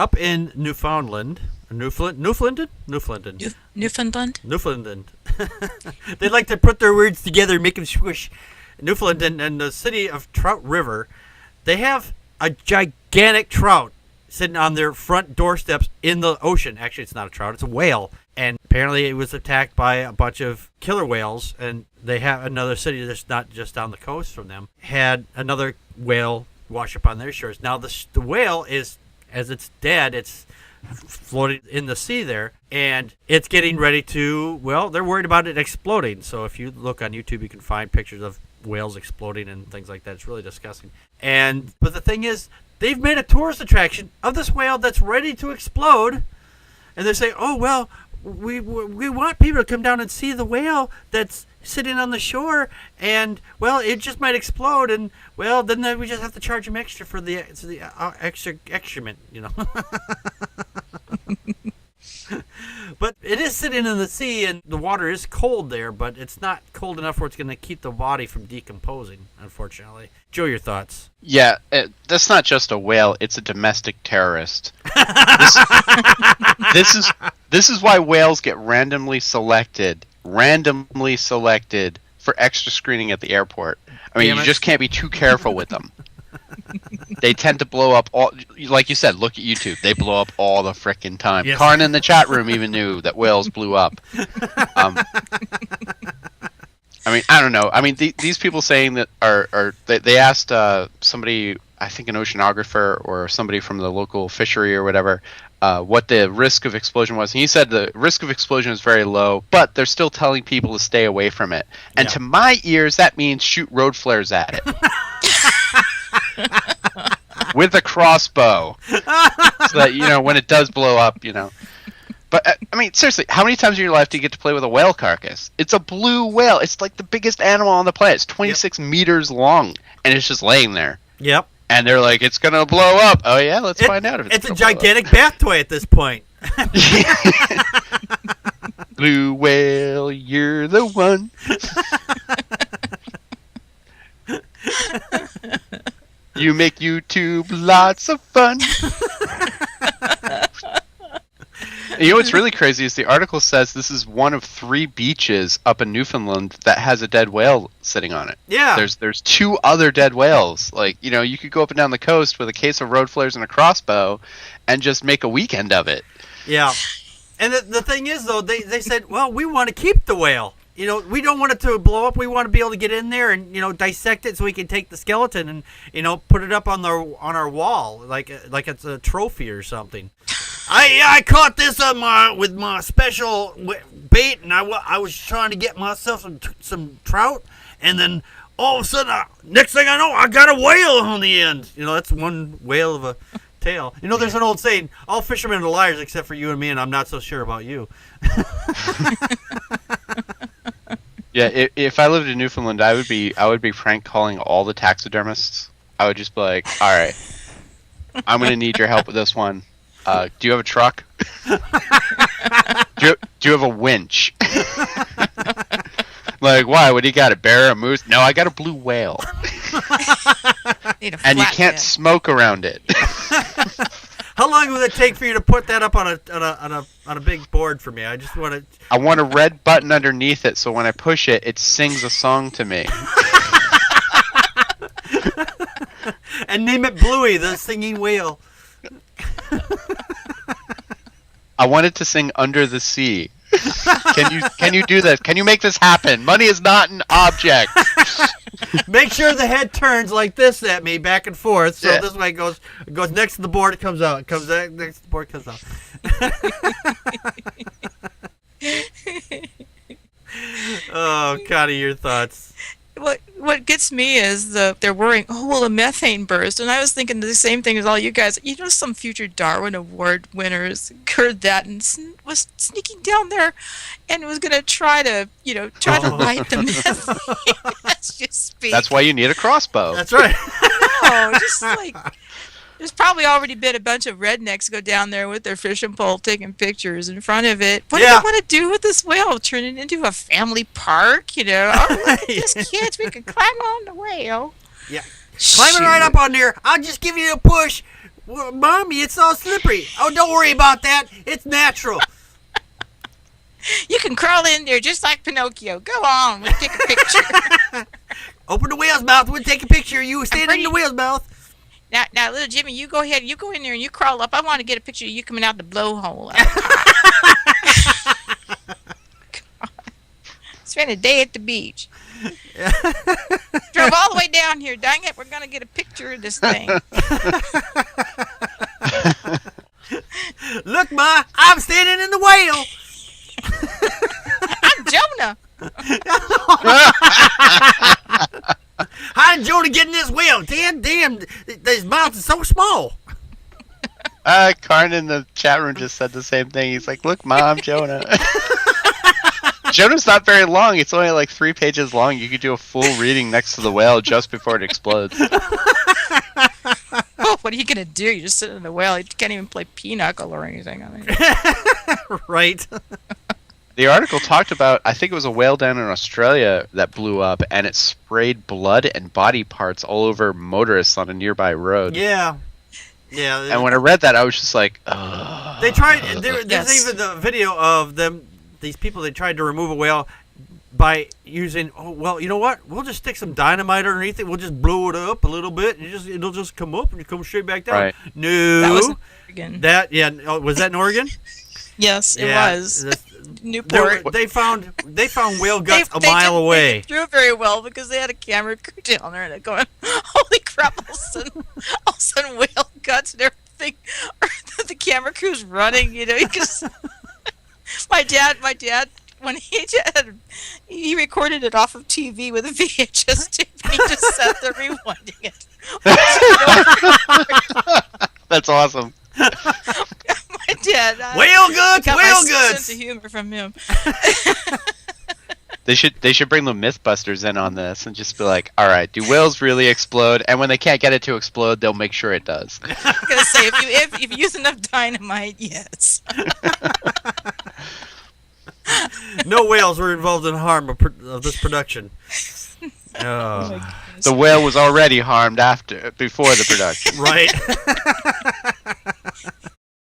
up in Newfoundland. Newfoundland. They like to put their words together and make them squish. Newfoundland and the city of Trout River, they have a gigantic trout sitting on their front doorsteps in the ocean. Actually, it's not a trout, it's a whale. And apparently it was attacked by a bunch of killer whales. And they have another city that's not just down the coast from them, had another whale wash up on their shores. Now the whale is, as it's dead, it's floating in the sea there, and it's getting ready to, well, they're worried about it exploding. So if you look on YouTube, you can find pictures of whales exploding and things like that. It's really disgusting. But the thing is, they've made a tourist attraction of this whale that's ready to explode, and they say, oh, well, we want people to come down and see the whale that's sitting on the shore, and, well, it just might explode, and, well, then we just have to charge them extra for the extra excrement, you know. But it is sitting in the sea, and the water is cold there, but it's not cold enough where it's going to keep the body from decomposing, unfortunately. Joe, your thoughts? Yeah, that's not just a whale, it's a domestic terrorist. This is why whales get randomly selected for extra screening at the airport. I mean, you just can't be too careful with them. They tend to blow up all, like you said, look at YouTube. They blow up all the frickin' time. Yes. Karn in the chat room even knew that whales blew up. I mean, I don't know. I mean, these people saying that they asked somebody, I think an oceanographer or somebody from the local fishery or whatever, what the risk of explosion was. And he said the risk of explosion is very low, but they're still telling people to stay away from it. And to my ears, that means shoot road flares at it. With a crossbow. So that, you know, when it does blow up, you know. But, I mean, seriously, how many times in your life do you get to play with a whale carcass? It's a blue whale. It's like the biggest animal on the planet. It's 26 meters long, and it's just laying there. Yep. And they're like, it's going to blow up. Oh, yeah? Let's find out if it's a gigantic bath toy at this point. Blue whale, you're the one. You make YouTube lots of fun. You know what's really crazy is the article says this is one of 3 beaches up in Newfoundland that has a dead whale sitting on it. Yeah. There's 2 other dead whales. Like, you know, you could go up and down the coast with a case of road flares and a crossbow and just make a weekend of it. Yeah. And the thing is, though, they said, well, we want to keep the whale. You know, we don't want it to blow up. We want to be able to get in there and, you know, dissect it so we can take the skeleton and, you know, put it up on our wall like it's a trophy or something. I caught this with my special bait, and I was trying to get myself some trout, and then all of a sudden, next thing I know, I got a whale on the end. You know, that's one whale of a tail. You know, there's an old saying, all fishermen are liars except for you and me, and I'm not so sure about you. Yeah, if I lived in Newfoundland, I would be prank calling all the taxidermists. I would just be like, all right, I'm going to need your help with this one. Do you have a truck? do you have a winch? Like, why? What do you got? A bear, a moose? No, I got a blue whale. And you can't smoke around it. How long will it take for you to put that up on a big board for me? I just want to. I want a red button underneath it, so when I push it, it sings a song to me. And name it Bluey, the singing whale. I want it to sing Under the Sea. Can you do this? Can you make this happen? Money is not an object. Make sure the head turns like this at me, back and forth. So this way it goes next to the board, it comes out. It comes next to the board, it comes out. Oh, Connie, your thoughts. What gets me is they're worrying, will a methane burst? And I was thinking the same thing as all you guys. You know, some future Darwin Award winners heard that and was sneaking down there and was going to try to light the methane. That's just speak. That's why you need a crossbow. That's right. No, just like... There's probably already been a bunch of rednecks go down there with their fishing pole taking pictures in front of it. What do they want to do with this whale? Turn it into a family park? You know, oh, look at this, kids. We can climb on the whale. Yeah. Climbing right up on there. I'll just give you a push. Well, Mommy, it's all slippery. Oh, don't worry about that. It's natural. You can crawl in there just like Pinocchio. Go on, we'll take a picture. Open the whale's mouth. We'll take a picture of you standing in the whale's mouth. Now, little Jimmy, you go ahead. You go in there and you crawl up. I want to get a picture of you coming out the blowhole. Spent a day at the beach. Drove all the way down here. Dang it, we're going to get a picture of this thing. Look, Ma, I'm standing in the whale. I'm Jonah. How did Jonah get in this whale? Damn, his mouth is so small. Karn in the chat room just said the same thing. He's like, look, Mom, Jonah. Jonah's not very long. It's only like 3 pages long. You could do a full reading next to the whale just before it explodes. Oh, what are you going to do? You just sit in the whale. You can't even play pinochle or anything. I mean. Right. The article talked about, I think it was a whale down in Australia that blew up, and it sprayed blood and body parts all over motorists on a nearby road. Yeah. And when I read that, I was just like, ugh. They tried. There's even the video of them. These people, they tried to remove a whale by using. Oh well, you know what? We'll just stick some dynamite underneath it. We'll just blow it up a little bit, and it'll just come up and come straight back down. Right. No. That was in Oregon. Was that in Oregon? Yes, it was. Newport. They found whale guts a mile away. They didn't do very well because they had a camera crew down there and they're going, holy crap! All of a sudden whale guts and everything. The camera crew's running, because my dad, when he recorded it off of TV with a VHS tape, he just sat there rewinding it. That's awesome. My dad. Whale guts, got whale my guts. sense of humor from him. They should bring the Mythbusters in on this and just be like, all right, do whales really explode? And when they can't get it to explode, they'll make sure it does. I'm gonna say if you use enough dynamite, yes. No whales were involved in harm of this production. The whale was already harmed before the production. Right.